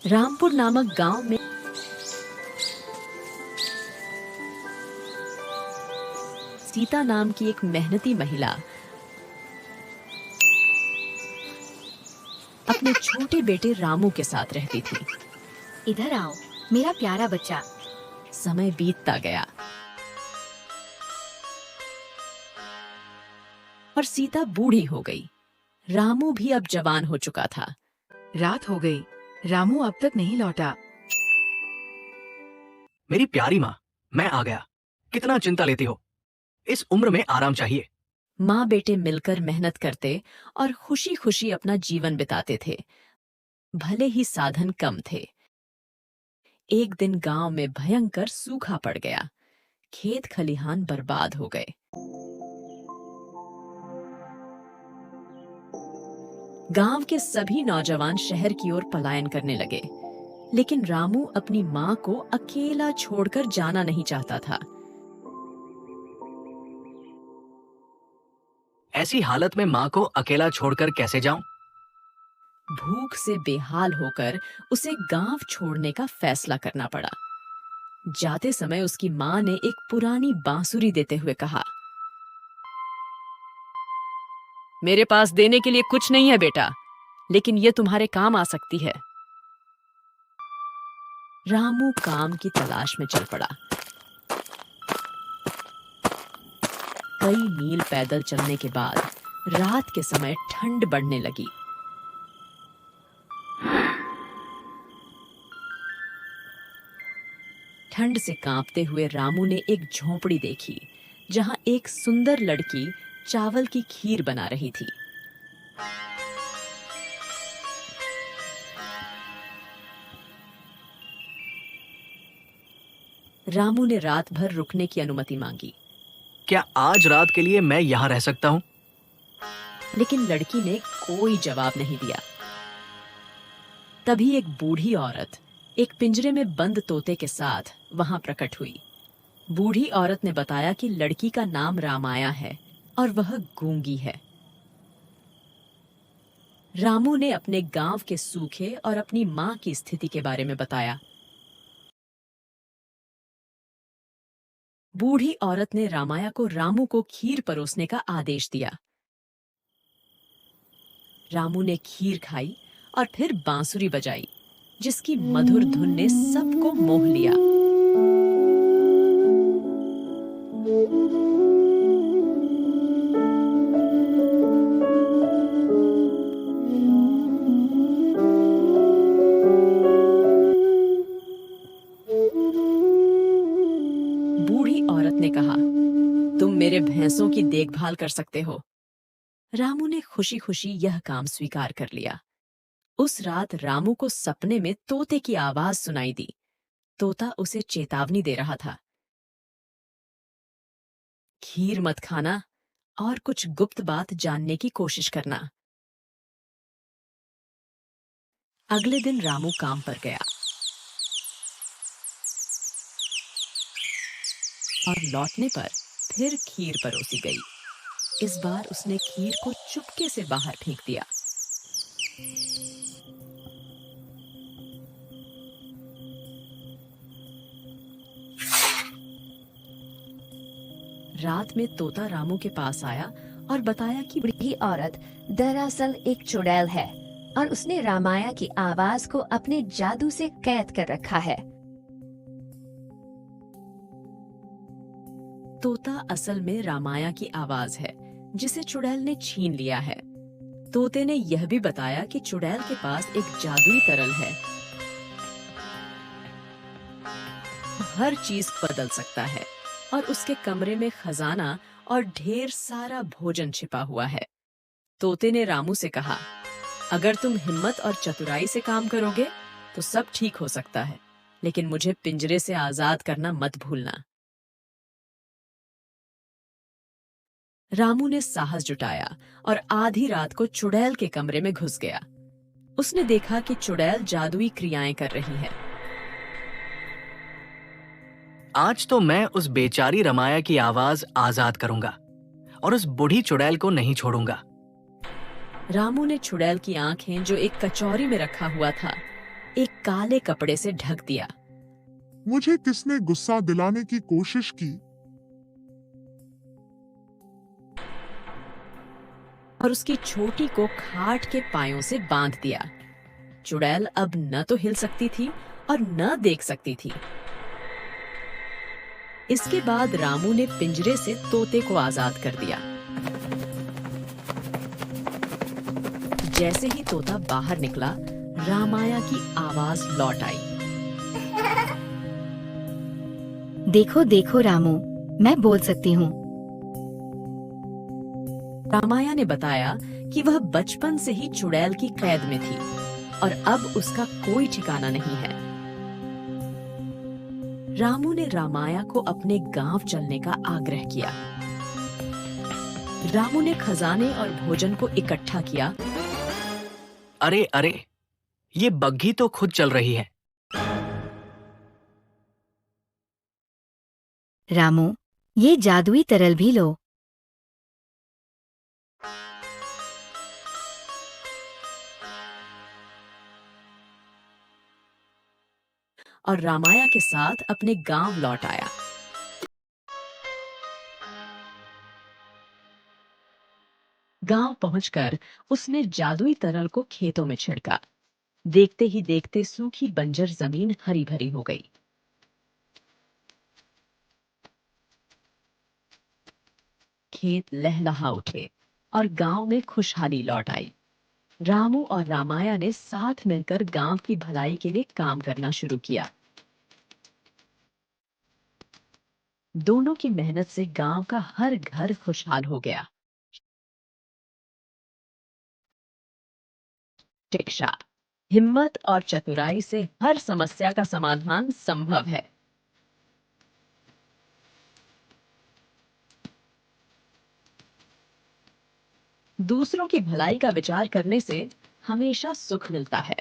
रामपुर नामक गांव में सीता नाम की एक मेहनती महिला अपने छोटे बेटे रामू के साथ रहती थी। इधर आओ मेरा प्यारा बच्चा। समय बीतता गया और सीता बूढ़ी हो गई। रामू भी अब जवान हो चुका था। रात हो गई, रामू अब तक नहीं लौटा। मेरी प्यारी माँ, मैं आ गया। कितना चिंता लेती हो? इस उम्र में आराम चाहिए। माँ बेटे मिलकर मेहनत करते और खुशी खुशी अपना जीवन बिताते थे। भले ही साधन कम थे। एक दिन गांव में भयंकर सूखा पड़ गया। खेत खलिहान बर्बाद हो गए। गांव के सभी नौजवान शहर की ओर पलायन करने लगे, लेकिन रामू अपनी माँ को अकेला छोड़कर जाना नहीं चाहता था। ऐसी हालत में माँ को अकेला छोड़कर कैसे जाऊं? भूख से बेहाल होकर उसे गांव छोड़ने का फैसला करना पड़ा। जाते समय उसकी माँ ने एक पुरानी बांसुरी देते हुए कहा, मेरे पास देने के लिए कुछ नहीं है बेटा, लेकिन ये तुम्हारे काम आ सकती है। रामू काम की तलाश में चल पड़ा। कई मील पैदल चलने के बाद रात के समय ठंड बढ़ने लगी। ठंड से कांपते हुए रामू ने एक झोंपड़ी देखी, जहां एक सुंदर लड़की चावल की खीर बना रही थी। रामू ने रात भर रुकने की अनुमति मांगी। क्या आज रात के लिए मैं यहाँ रह सकता हूँ? लेकिन लड़की ने कोई जवाब नहीं दिया। तभी एक बूढ़ी औरत एक पिंजरे में बंद तोते के साथ वहां प्रकट हुई। बूढ़ी औरत ने बताया कि लड़की का नाम रामाया है और वह गूंगी है। रामू ने अपने गांव के सूखे और अपनी मां की स्थिति के बारे में बताया। बूढ़ी औरत ने रामाया को रामू को खीर परोसने का आदेश दिया। रामू ने खीर खाई और फिर बांसुरी बजाई, जिसकी मधुर धुन ने सबको मोह लिया। बूढ़ी औरत ने कहा, तुम मेरे भैंसों की देखभाल कर सकते हो। रामू ने खुशी खुशी यह काम स्वीकार कर लिया। उस रात रामू को सपने में तोते की आवाज सुनाई दी। तोता उसे चेतावनी दे रहा था, खीर मत खाना और कुछ गुप्त बात जानने की कोशिश करना। अगले दिन रामू काम पर गया और लौटने पर फिर खीर परोसी गई। इस बार उसने खीर को चुपके से बाहर फेंक दिया। रात में तोता रामू के पास आया और बताया कि बूढ़ी औरत दरअसल एक चुड़ैल है और उसने रामाया की आवाज को अपने जादू से कैद कर रखा है। तोता असल में रामाया की आवाज है, जिसे चुड़ैल ने छीन लिया है। तोते ने यह भी बताया कि चुड़ैल के पास एक जादुई तरल है, हर चीज बदल सकता है और उसके कमरे में खजाना और ढेर सारा भोजन छिपा हुआ है। तोते ने रामू से कहा, अगर तुम हिम्मत और चतुराई से काम करोगे तो सब ठीक हो सकता है, लेकिन मुझे पिंजरे से आजाद करना मत भूलना। रामू ने साहस जुटाया और आधी रात को चुड़ैल के कमरे में घुस गया। उसने देखा कि चुड़ैल जादुई क्रियाएं कर रही है। आज तो मैं उस बेचारी रमाया की आवाज आजाद करूंगा और उस बूढ़ी चुड़ैल को नहीं छोड़ूंगा। रामू ने चुड़ैल की आंखें, जो एक कचौरी में रखा हुआ था, एक काले कपड़े से ढक दिया। मुझे किसने गुस्सा दिलाने की कोशिश की? और उसकी छोटी को खाट के पायों से बांध दिया। चुड़ैल अब न तो हिल सकती थी और न देख सकती थी। इसके बाद रामू ने पिंजरे से तोते को आजाद कर दिया। जैसे ही तोता बाहर निकला, रामाया की आवाज लौट आई। देखो देखो रामू, मैं बोल सकती हूँ। रामाया ने बताया कि वह बचपन से ही चुड़ैल की कैद में थी और अब उसका कोई ठिकाना नहीं है। रामू ने रामाया को अपने गांव चलने का आग्रह किया। रामू ने खजाने और भोजन को इकट्ठा किया। अरे अरे, ये बग्घी तो खुद चल रही है। रामू, ये जादुई तरल भी लो। और रामाया के साथ अपने गांव लौट आया। गांव पहुंचकर उसने जादुई तरल को खेतों में छिड़का। देखते ही देखते सूखी बंजर जमीन हरी भरी हो गई। खेत लहलहा उठे और गांव में खुशहाली लौट आई। रामू और रामाया ने साथ मिलकर गांव की भलाई के लिए काम करना शुरू किया। दोनों की मेहनत से गांव का हर घर खुशहाल हो गया। शिक्षा, हिम्मत और चतुराई से हर समस्या का समाधान संभव है। दूसरों की भलाई का विचार करने से हमेशा सुख मिलता है।